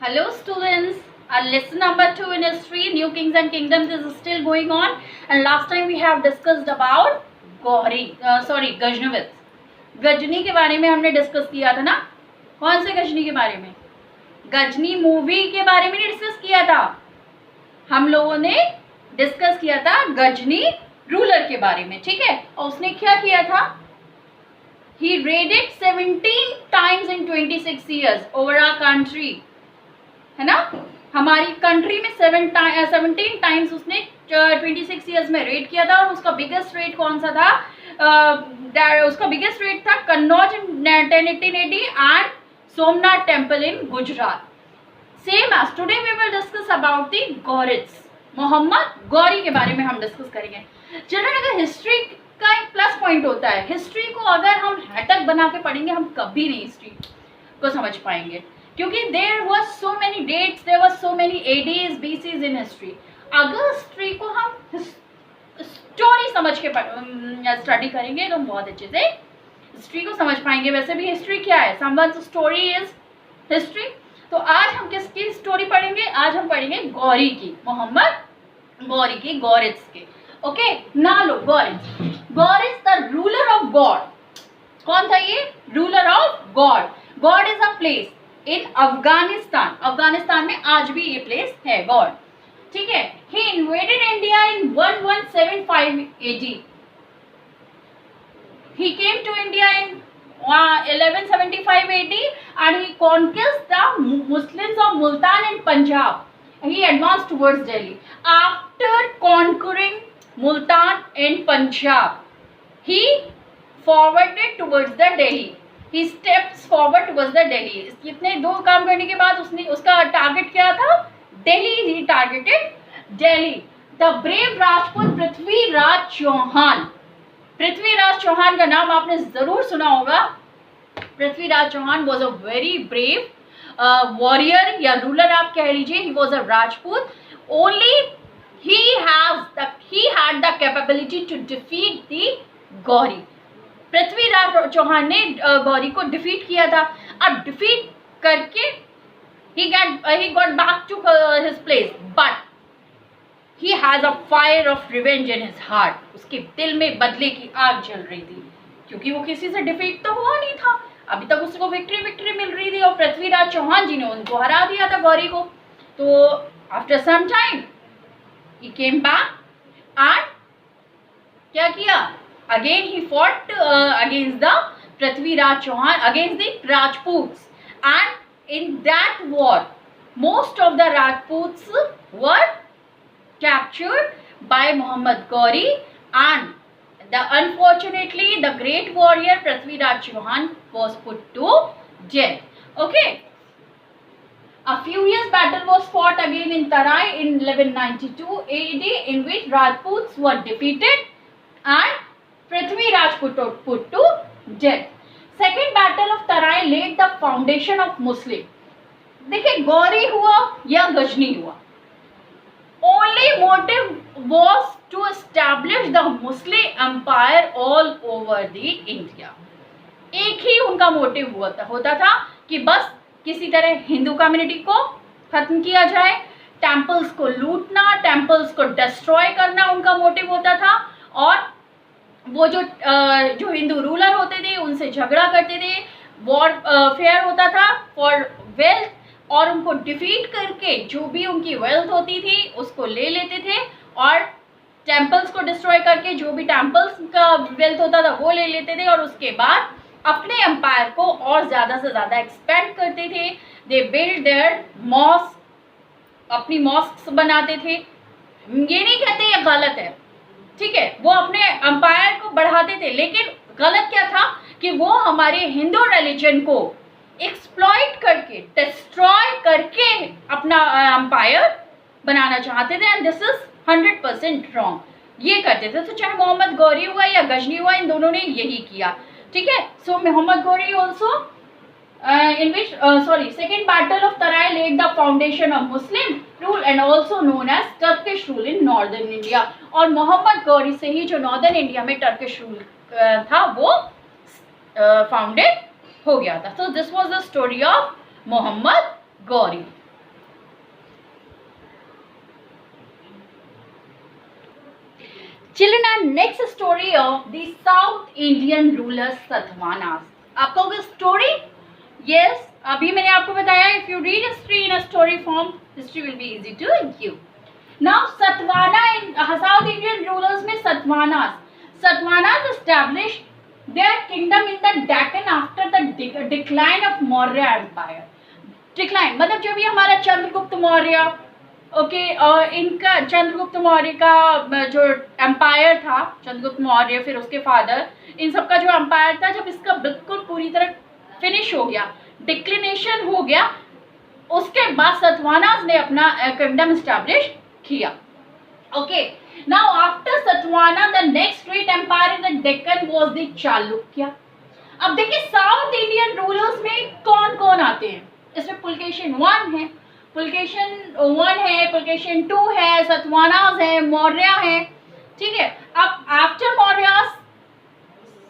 Hello students, our lesson number 2 in history, New Kings and Kingdoms is still going on, and last time we have discussed about Ghaznavid. Ghazni के बारे में हमने discuss किया था ना। कौन से गजनी के बारे में? गजनी मूवी के बारे में नहीं डिस्कस किया था, हम लोगों ने डिस्कस किया था गजनी रूलर के बारे में, ठीक है। और उसने क्या किया था? He raided 17 times in 26 years over our country, है ना। हमारी कंट्री में 17 टाइम्स उसने 26 ईयर्स में रेड किया था। और उसका बिगेस्ट रेड कौन सा था? उसका बिगेस्ट रेड था Kannauj in 1080 and Somnath temple in Gujarat. Same as today we will discuss about the Ghurids, Mohammad Ghori के बारे में हम डिस्कस करेंगे। चिल्ड्रन, अगर हिस्ट्री का एक प्लस पॉइंट होता है, हिस्ट्री को अगर हम हैटक बना के पढ़ेंगे हम कभी नहीं हिस्ट्री को समझ पाएंगे, क्योंकि there was so many dates, there was so many ADs BCs in history. अगर हिस्ट्री को हम स्टोरी समझ के स्टडी करेंगे तो हम बहुत अच्छे से हिस्ट्री को समझ पाएंगे। वैसे भी हिस्ट्री क्या है? Someone's story is history. तो आज हम किसकी स्टोरी पढ़ेंगे? आज हम पढ़ेंगे गौरी की, मोहम्मद गौरी की, गौरिट्स के। ओके, ना लो गौरिट्स। गौरिट्स द रूलर ऑफ गॉड। कौन था ये? Ruler of God. God is a place in Afghanistan. Afghanistan में आज भी ये प्लेस है गॉड, ठीक है। ही invaded India in 1175 AD। he came to India in 1175 AD and he conquered the Muslims of Multan and Punjab. He advanced towards Delhi. After conquering Multan and Punjab, he forwarded towards the Delhi. He steps forward towards the Delhi. इतने दो काम करने के बाद उसका target क्या था? Delhi. He targeted Delhi. The brave Rajput Prithviraj Chauhan. Prithviraj Chauhan का नाम आपने जरूर सुना होगा। Prithviraj Chauhan was a very brave warrior या रूलर आप कह लीजिए। He was a Rajput. Only he had the capability to defeat the Ghori. Prithviraj Chauhan ने गौरी को डिफीट किया था। अब डिफीट करके he got back to his place, but he has a fire of revenge in his heart. उसके दिल में बदले की आग जल रही थी, क्योंकि वो किसी से डिफीट तो हुआ नहीं था, अभी तक उसको विक्ट्री मिल रही थी और पृथ्वीराज चौहान जी ने उनको हरा दिया था गौरी को। तो after some time he came back and क्या किया? Again he fought against the Prithviraj Chauhan, against the Rajputs, and in that war most of the Rajputs were captured by Muhammad Gauri, and unfortunately the great warrior Prithviraj Chauhan was put to death. Okay, a furious battle was fought again in Tarai in 1192 AD, in which Rajputs were defeated and Prithviraj put to death. Second battle of Tarai laid the foundation of Muslim. देखिए, गौरी हुआ या गजनी हुआ, only motive was to establish the Muslim empire all over the India. एक ही उनका motive होता था कि बस किसी तरह हिंदू कम्युनिटी को खत्म किया जाए, टेम्पल्स को लूटना, टेम्पल्स को डिस्ट्रॉय करना उनका मोटिव होता था। और वो जो हिंदू रूलर होते थे उनसे झगड़ा करते थे, वॉर फेयर होता था फॉर वेल्थ, और उनको डिफीट करके जो भी उनकी वेल्थ होती थी उसको ले लेते थे, और टेम्पल्स को डिस्ट्रॉय करके जो भी टेम्पल्स का वेल्थ होता था वो ले लेते थे, और उसके बाद अपने एम्पायर को और ज़्यादा से ज़्यादा एक्सपेंड करते थे। दे बिल्ड देयर मॉस्क, अपनी मॉस्क बनाते थे। ये नहीं कहते ये गलत है, ठीक है, वो अपने एम्पायर को बढ़ाते थे, लेकिन गलत क्या था कि वो हमारे हिंदू रिलीजन को एक्सप्लॉइट करके, डिस्ट्रॉय करके अपना एम्पायर बनाना चाहते थे, एंड दिस इज 100% रॉन्ग। ये करते थे। तो चाहे मोहम्मद गौरी हुआ या गजनी हुआ, इन दोनों ने यही किया, ठीक है। So Mohammad Ghori also in which second battle of Tarai laid the foundation of Muslim rule and also known as Turkish rule in northern India. और मोहम्मद गौरी से ही जो नॉर्दर्न इंडिया में टर्किश रूल था वो फाउंडेड हो गया था। So this was the story of Mohammad Ghori. Children, our next story of the South Indian rulers Satavahanas. आपका होगा स्टोरी? Yes, अभी मैंने आपको बताया if you read history in a story form, history will be easy to you. Now Satavahana in South Indian rulers में Satavahanas established their kingdom in the Deccan after the decline of Maurya Empire. Decline मतलब जब ये हमारा Chandragupta Maurya okay इनका चंद्रगुप्त मौर्य का जो empire था, चंद्रगुप्त मौर्य फिर उसके फादर, इन सब का जो एम्पायर था, जब इसका बिल्कुल पूरी तरह फिनिश हो गया, डिक्लिनेशन हो गया, उसके बाद सतवाहनास ने अपना किंगडम एस्टैब्लिश किया. Okay, now after Satavahana the next great empire in the Deccan was the Chalukya. अब देखिए साउथ इंडियन रूलर्स में कौन कौन आते हैं. इसमें पुलकेशिन 1 है, पुलकेशिन 1 है, पुलकेशिन 2 है, सतवाहनास है, मौर्य है. ठीक है, अब after Mauryas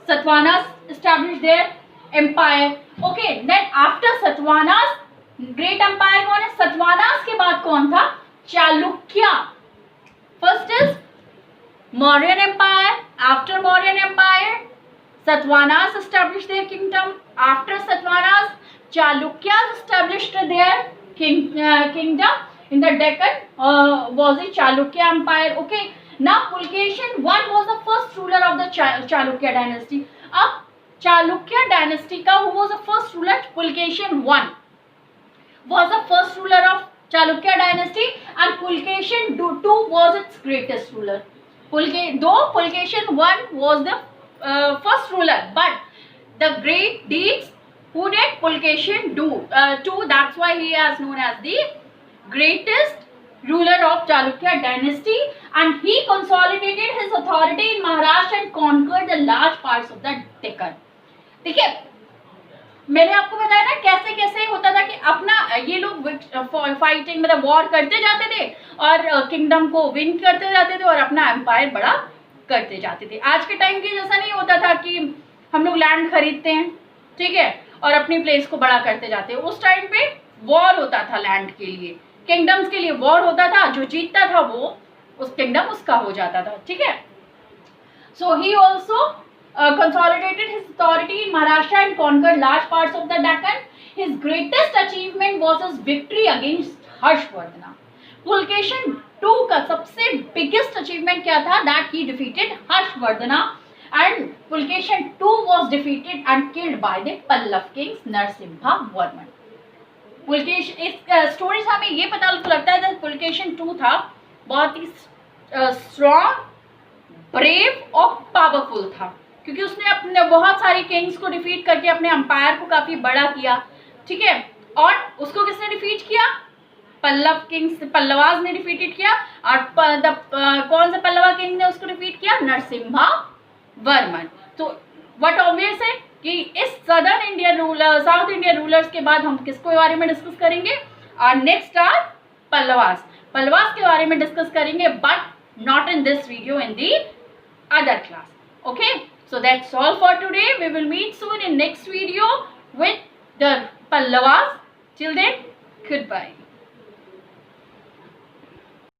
Satavahanas establish their empire. Okay, then after Satavahanas great empire कौन है? सतवाहनास के बाद कौन था? Chalukya. First is Mauryan empire. After Mauryan empire Satavahanas established their kingdom. After Satavahanas, Chalukyas established their kingdom in the Deccan. Was the Chalukya Empire. Okay. Now Pulkeshin I was the first ruler of the Chalukya dynasty. Ab Chalukya dynasty ka who was the first ruler? Pulkeshin I was the first ruler of Chalukya dynasty, and Pulkeshin II was its greatest ruler. Though Pulkeshin I was the first ruler, but the great deeds who did Pulkeshin II, that's why he is known as the greatest ruler of Chalukya dynasty, and he consolidated his authority in Maharashtra and conquered the large parts of the Deccan. देखिए मैंने आपको बताया ना कैसे कैसे होता था कि अपना ये लोग फाइटिंग मतलब वॉर करते जाते थे और किंगडम को विन करते जाते थे और अपना एम्पायर बड़ा करते जाते थे. आज के टाइम की जैसा नहीं होता था कि हम लोग लैंड खरीदते हैं, ठीक है, और अपनी प्लेस को बड़ा करते जाते हैं. उस टाइम पे वॉर होता था लैंड के लिए, किंगडम्स के लिए वॉर होता था. जो जीतता था वो उस किंगडम उसका हो जाता था. ठीक है, so he also consolidated his authority in Maharashtra and conquered large parts of the Deccan. His greatest achievement was his victory against Harshvardhana. Pulkeshin II का सबसे biggest achievement क्या था? That he defeated Harshvardhana, and Pulkeshin II was defeated and killed by the Pallav kings Narasimha Varman. Pulkeshin इस story से हमें ये पता लगता है कि Pulkeshin II था बहुत ही स्ट्रॉन्ग, ब्रेव और पावरफुल था, क्योंकि उसने अपने बहुत सारी किंग्स को डिफीट करके अपने एम्पायर को काफी बड़ा किया. ठीक है, और उसको किसने डिफीट किया? पल्लव किंग्स, पल्लवास ने डिफीटेड किया. और कौन सा पल्लवा किंग ने उसको डिफीट किया? नरसिम्हा वर्मन. तो व्हाट ऑब्वियस है कि इस southern Indian ruler, south Indian rulers के बाद हम किसको बारे में डिस्कस करेंगे? और नेक्स्ट आर पल्लवास. पल्लवास के बारे में डिस्कस करेंगे, but not in this video, in the other class. Okay, so that's all for today. We will meet soon in next video with the Pallavas. Till then, goodbye.